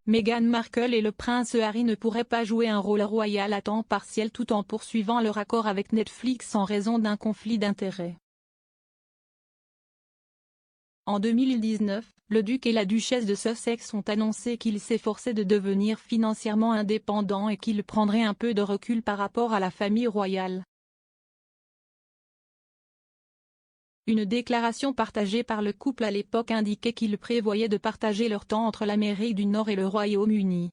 Meghan Markle et le prince Harry ne pourraient pas jouer un rôle royal à temps partiel tout en poursuivant leur accord avec Netflix en raison d'un conflit d'intérêts. En 2019, le duc et la duchesse de Sussex ont annoncé qu'ils s'efforçaient de devenir financièrement indépendants et qu'ils prendraient un peu de recul par rapport à la famille royale. Une déclaration partagée par le couple à l'époque indiquait qu'ils prévoyaient de partager leur temps entre l'Amérique du Nord et le Royaume-Uni.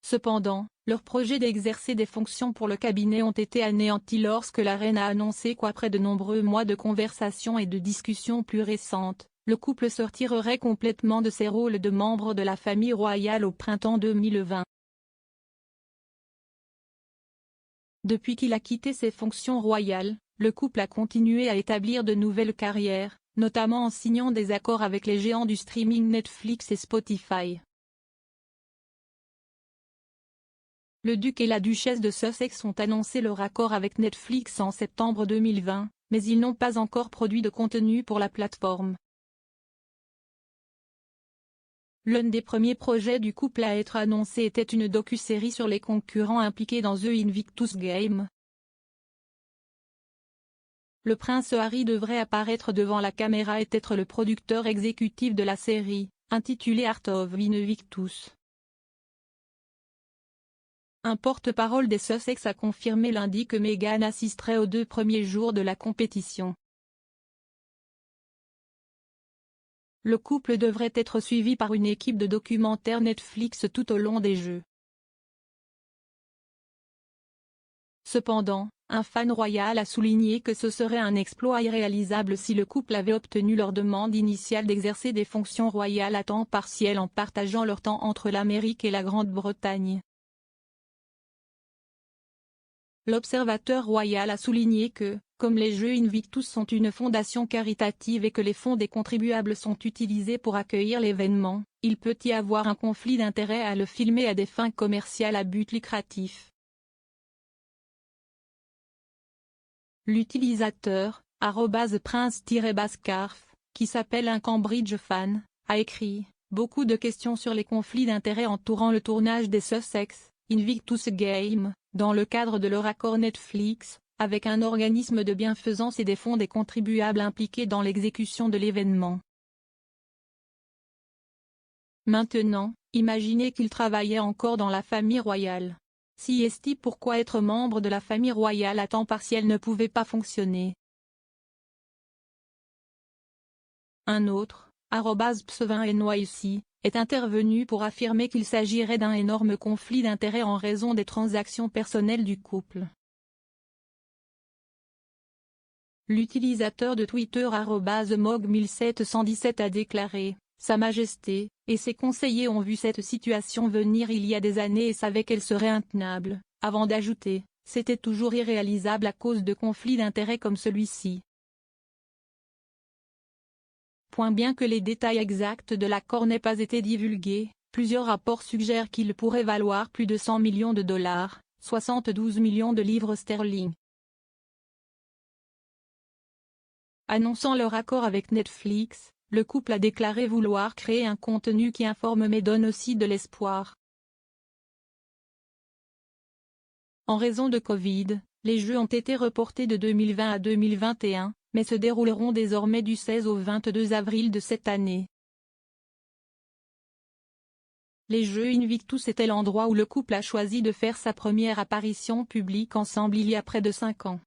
Cependant, leurs projets d'exercer des fonctions pour le cabinet ont été anéantis lorsque la reine a annoncé qu'après de nombreux mois de conversations et de discussions plus récentes, le couple se retirerait complètement de ses rôles de membre de la famille royale au printemps 2020. Depuis qu'il a quitté ses fonctions royales, le couple a continué à établir de nouvelles carrières, notamment en signant des accords avec les géants du streaming Netflix et Spotify. Le duc et la duchesse de Sussex ont annoncé leur accord avec Netflix en septembre 2020, mais ils n'ont pas encore produit de contenu pour la plateforme. L'un des premiers projets du couple à être annoncé était une docu-série sur les concurrents impliqués dans The Invictus Games. Le prince Harry devrait apparaître devant la caméra et être le producteur exécutif de la série, intitulée Art of Invictus. Un porte-parole des Sussex a confirmé lundi que Meghan assisterait aux 2 premiers jours de la compétition. Le couple devrait être suivi par une équipe de documentaires Netflix tout au long des Jeux. Cependant, un fan royal a souligné que ce serait un exploit irréalisable si le couple avait obtenu leur demande initiale d'exercer des fonctions royales à temps partiel en partageant leur temps entre l'Amérique et la Grande-Bretagne. L'Observateur royal a souligné que, comme les Jeux Invictus sont une fondation caritative et que les fonds des contribuables sont utilisés pour accueillir l'événement, il peut y avoir un conflit d'intérêts à le filmer à des fins commerciales à but lucratif. L'utilisateur, @prince-bascarf, qui s'appelle un Cambridge fan, a écrit « Beaucoup de questions sur les conflits d'intérêts entourant le tournage des Sussex Invictus Games, dans le cadre de leur accord Netflix, avec un organisme de bienfaisance et des fonds des contribuables impliqués dans l'exécution de l'événement. Maintenant, imaginez qu'il travaillait encore dans la famille royale. Si est pourquoi être membre de la famille royale à temps partiel ne pouvait pas fonctionner. Un autre, @psevin_nyc, est intervenu pour affirmer qu'il s'agirait d'un énorme conflit d'intérêts en raison des transactions personnelles du couple. L'utilisateur de Twitter @mog1717 a déclaré « Sa Majesté et ses conseillers ont vu cette situation venir il y a des années et savaient qu'elle serait intenable », avant d'ajouter « C'était toujours irréalisable à cause de conflits d'intérêts comme celui-ci ». Bien que les détails exacts de l'accord n'aient pas été divulgués, plusieurs rapports suggèrent qu'il pourrait valoir plus de 100 millions de dollars, 72 millions de livres sterling. Annonçant leur accord avec Netflix, le couple a déclaré vouloir créer un contenu qui informe mais donne aussi de l'espoir. En raison de Covid, les Jeux ont été reportés de 2020 à 2021, mais se dérouleront désormais du 16 au 22 avril de cette année. Les Jeux Invictus étaient l'endroit où le couple a choisi de faire sa première apparition publique ensemble il y a près de 5 ans.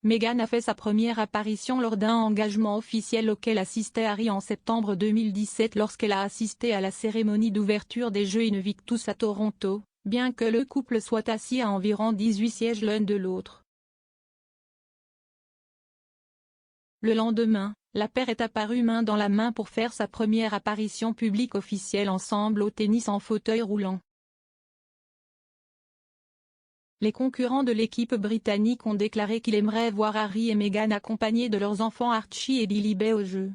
Meghan a fait sa première apparition lors d'un engagement officiel auquel assistait Harry en septembre 2017 lorsqu'elle a assisté à la cérémonie d'ouverture des Jeux Invictus à Toronto, bien que le couple soit assis à environ 18 sièges l'un de l'autre. Le lendemain, la paire est apparue main dans la main pour faire sa première apparition publique officielle ensemble au tennis en fauteuil roulant. Les concurrents de l'équipe britannique ont déclaré qu'ils aimeraient voir Harry et Meghan accompagnés de leurs enfants Archie et Lilibet aux Jeux.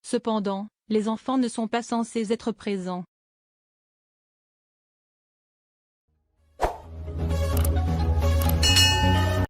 Cependant, les enfants ne sont pas censés être présents.